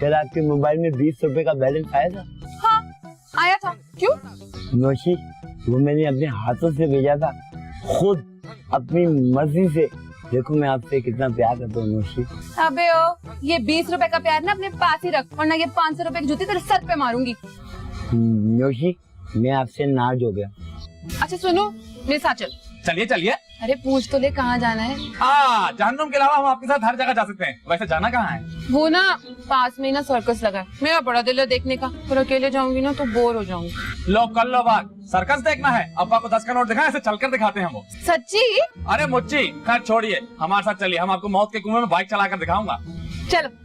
कल आपके मोबाइल में 20 रुपए का बैलेंस आया था? हाँ आया था। क्यों? नौशी, वो मैंने अपने हाथों से भेजा था, खुद अपनी मर्जी से। देखो मैं आपसे कितना प्यार करता हूँ नौशी। अबे ओ, ये 20 रुपए का प्यार ना अपने पास ही रख, वरना ये 500 रुपए की जूती तेरे सर पे मारूंगी। नौशी, मैं आपसे नाराज हो गया। अच्छा सुनो, मेरे साथ चल। चलिए चलिए। अरे पूछ तो ले कहाँ जाना है। हाँ, जहन्नुम के अलावा हम आपके साथ हर जगह जा सकते हैं। वैसे जाना कहाँ है? वो ना पास में ही ना सर्कस लगा है, मेरा बड़ा दिल है देखने का, पर अकेले जाऊंगी ना तो बोर हो जाऊंगी। लो कर लो बात, सर्कस देखना है? अब्बा को 10 का नोट दिखाएं, ऐसे चलकर दिखाते हैं वो। सच्ची? अरे मुच्ची, खैर छोड़िए, हमारे साथ चलिए, हम आपको मौत के कुएं में बाइक चलाकर दिखाऊंगा। चलो।